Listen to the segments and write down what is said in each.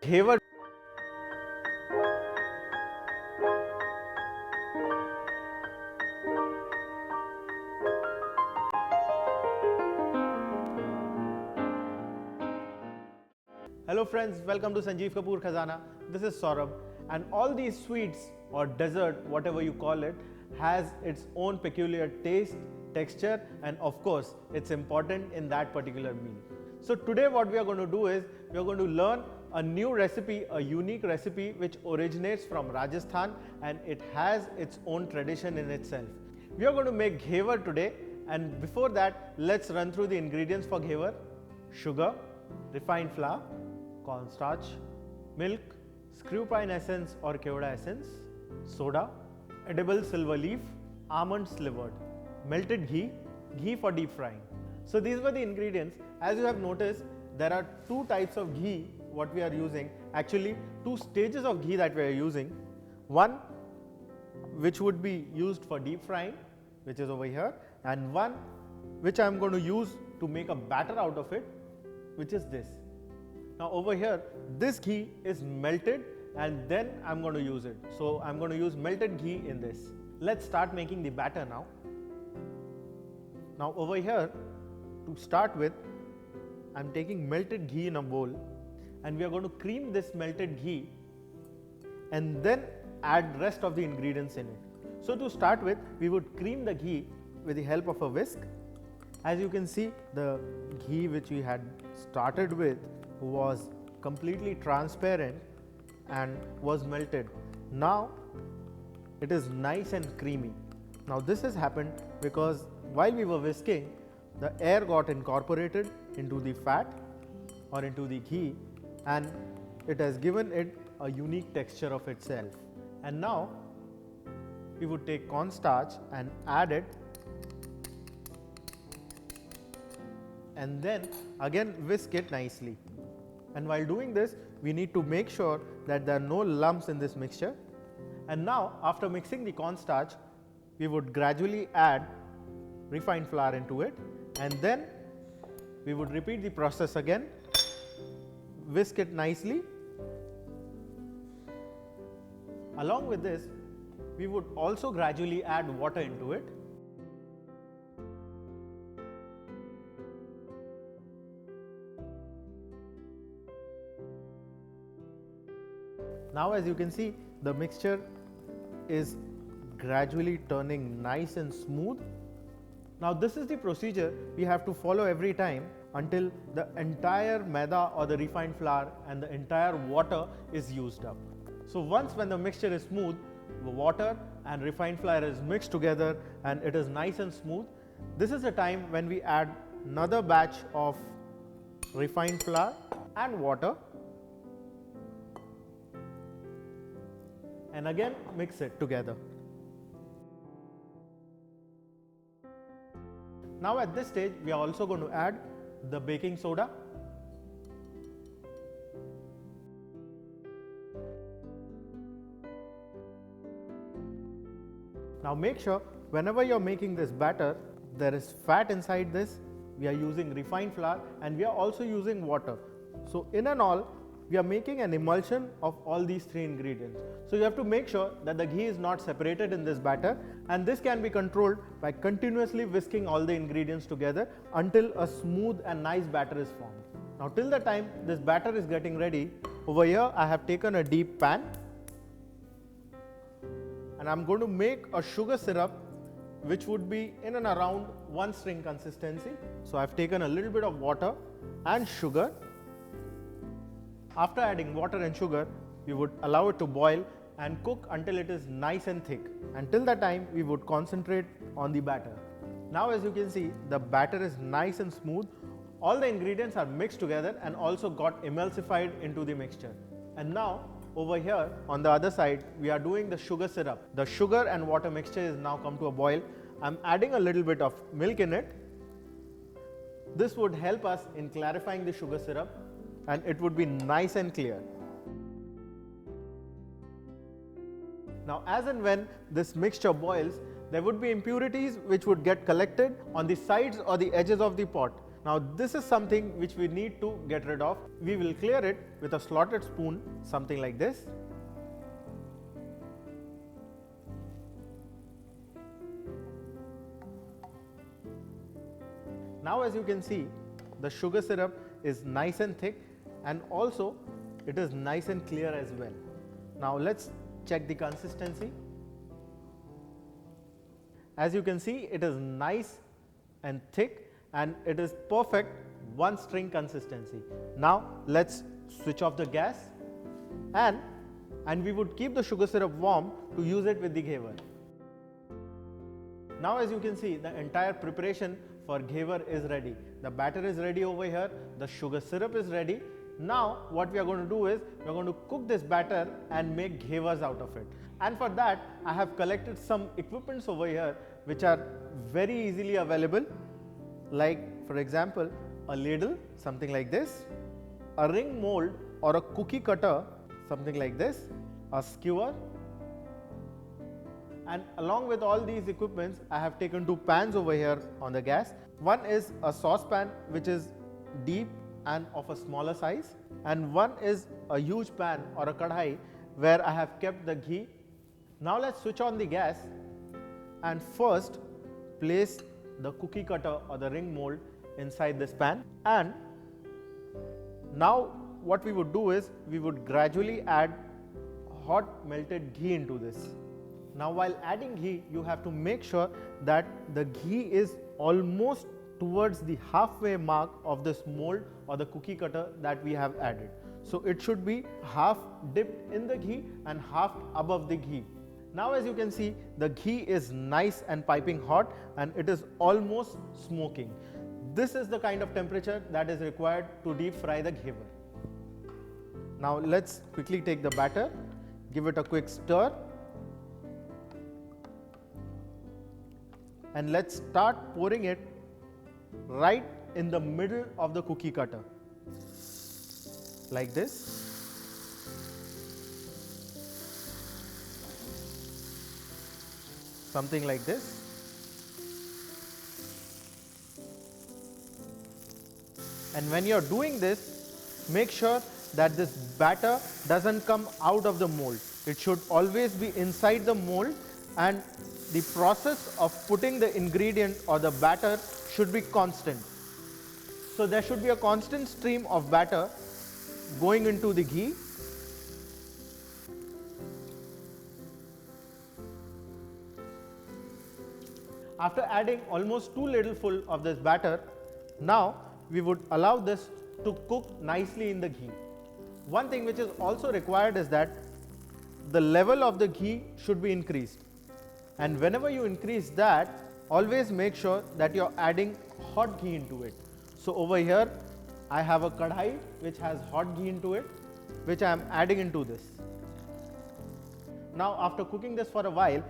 Ghevar. Hello friends, welcome to Sanjeev Kapoor Khazana. This is Saurabh, and all these sweets or dessert, whatever you call it, has its own peculiar taste, texture, and of course, it's important in that particular meal. So today what we are going to do is, we are going to learn a new recipe, a unique recipe which originates from Rajasthan and it has its own tradition in itself. We are going to make Ghevar today, and before that, let's run through the ingredients for Ghevar. Sugar, refined flour, cornstarch, milk, screw pine essence or kevada essence, soda, edible silver leaf, almonds slivered, melted ghee, ghee for deep frying. So these were the ingredients. As you have noticed, there are two types of ghee what we are using. Actually, two stages of ghee that we are using. One which would be used for deep frying, which is over here, and one which I am going to use to make a batter out of it, which is this. Now over here, this ghee is melted and then I'm going to use it. So I'm going to use melted ghee in this. Let's start making the batter now. Now over here, to start with, I'm taking melted ghee in a bowl and we are going to cream this melted ghee and then add rest of the ingredients in it. So to start with, we would cream the ghee with the help of a whisk. As you can see, the ghee which we had started with was completely transparent and was melted. Now it is nice and creamy. Now this has happened because while we were whisking, the air got incorporated into the fat or into the ghee and it has given it a unique texture of itself. And now we would take cornstarch and add it, and then again whisk it nicely. And while doing this, we need to make sure that there are no lumps in this mixture. And now after mixing the cornstarch, we would gradually add refined flour into it, and then we would repeat the process again, whisk it nicely. Along with this, we would also gradually add water into it. Now as you can see, the mixture is gradually turning nice and smooth. Now this is the procedure we have to follow every time until the entire maida or the refined flour and the entire water is used up. So once when the mixture is smooth, the water and refined flour is mixed together and it is nice and smooth, this is the time when we add another batch of refined flour and water, and again mix it together. Now at this stage, we are also going to add the baking soda. Now make sure whenever you are making this batter, there is fat inside this. We are using refined flour and we are also using water. So in and all, we are making an emulsion of all these three ingredients. So you have to make sure that the ghee is not separated in this batter, and this can be controlled by continuously whisking all the ingredients together until a smooth and nice batter is formed. Now till the time this batter is getting ready, over here I have taken a deep pan and I am going to make a sugar syrup which would be in and around 1 string consistency. So I have taken a little bit of water and sugar. After adding water and sugar, we would allow it to boil and cook until it is nice and thick. Until that time, we would concentrate on the batter. Now as you can see, the batter is nice and smooth. All the ingredients are mixed together and also got emulsified into the mixture. And now over here on the other side, we are doing the sugar syrup. The sugar and water mixture is now come to a boil. I'm adding a little bit of milk in it. This would help us in clarifying the sugar syrup and it would be nice and clear. Now as and when this mixture boils, there would be impurities which would get collected on the sides or the edges of the pot. Now this is something which we need to get rid of. We will clear it with a slotted spoon, something like this. Now as you can see, the sugar syrup is nice and thick, and also it is nice and clear as well. Now let's check the consistency. As you can see, it is nice and thick, and it is perfect one string consistency. Now let's switch off the gas, and we would keep the sugar syrup warm to use it with the Ghevar. Now as you can see, the entire preparation for Ghevar is ready. The batter is ready over here, the sugar syrup is ready. Now what we are going to do is, we are going to cook this batter and make Ghevars out of it. And for that, I have collected some equipments over here which are very easily available, like for example, a ladle, something like this, a ring mold or a cookie cutter, something like this, a skewer. And along with all these equipments, I have taken two pans over here on the gas. One is a saucepan which is deep and of a smaller size, and one is a huge pan or a kadhai where I have kept the ghee. Now let's switch on the gas and first place the cookie cutter or the ring mold inside this pan. And now what we would do is, we would gradually add hot melted ghee into this. Now while adding ghee, you have to make sure that the ghee is almost towards the halfway mark of this mold or the cookie cutter that we have added. So it should be half dipped in the ghee and half above the ghee. Now as you can see, the ghee is nice and piping hot, and it is almost smoking. This is the kind of temperature that is required to deep fry the Ghevar. Now let's quickly take the batter, give it a quick stir, and let's start pouring it right in the middle of the cookie cutter, like this. Something like this. And when you're doing this, make sure that this batter doesn't come out of the mold. It should always be inside the mold, and the process of putting the ingredient or the batter should be constant. So there should be a constant stream of batter going into the ghee. After adding almost 2 ladlefuls of this batter, now we would allow this to cook nicely in the ghee. One thing which is also required is that the level of the ghee should be increased. And whenever you increase that, always make sure that you're adding hot ghee into it. So over here, I have a kadhai which has hot ghee into it, which I am adding into this. Now after cooking this for a while,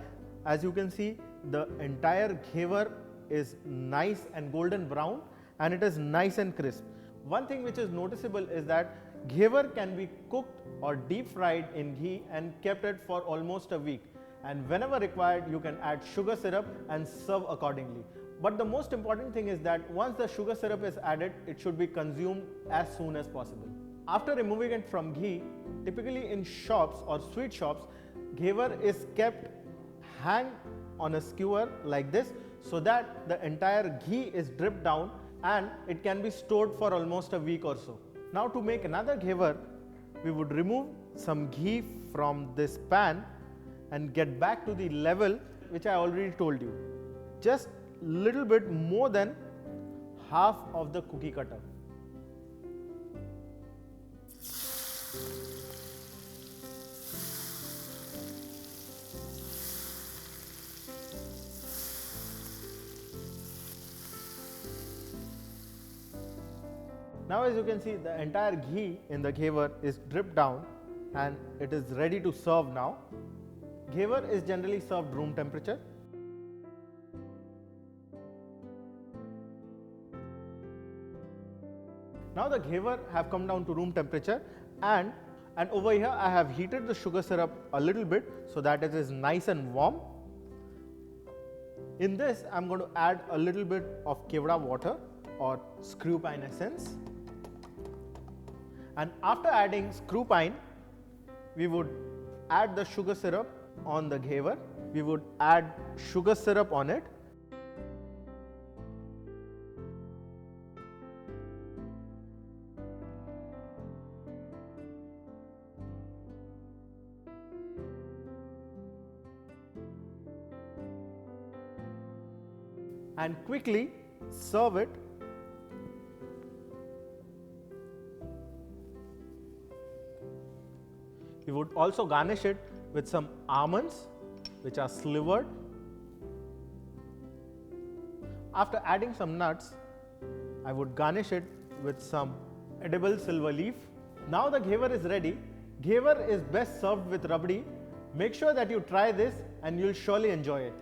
as you can see, the entire Ghevar is nice and golden brown, and it is nice and crisp. One thing which is noticeable is that Ghevar can be cooked or deep fried in ghee and kept it for almost a week. And whenever required, you can add sugar syrup and serve accordingly. But the most important thing is that once the sugar syrup is added, it should be consumed as soon as possible. After removing it from ghee, typically in shops or sweet shops, Ghevar is kept hang on a skewer like this, so that the entire ghee is dripped down and it can be stored for almost a week or so. Now to make another Ghevar, we would remove some ghee from this pan and get back to the level which I already told you. Just little bit more than half of the cookie cutter. Now as you can see, the entire ghee in the Ghevar is dripped down and it is ready to serve now. Ghevar is generally served room temperature. Now the Ghevar have come down to room temperature, and over here I have heated the sugar syrup a little bit so that it is nice and warm. In this I am going to add a little bit of kevda water or screw pine essence. And after adding screw pine, we would add the sugar syrup on the Ghevar. We would add sugar syrup on it. And quickly serve it. We would also garnish it with some almonds, which are slivered. After adding some nuts, I would garnish it with some edible silver leaf. Now the Ghevar is ready. Ghevar is best served with rabdi. Make sure that you try this and you'll surely enjoy it.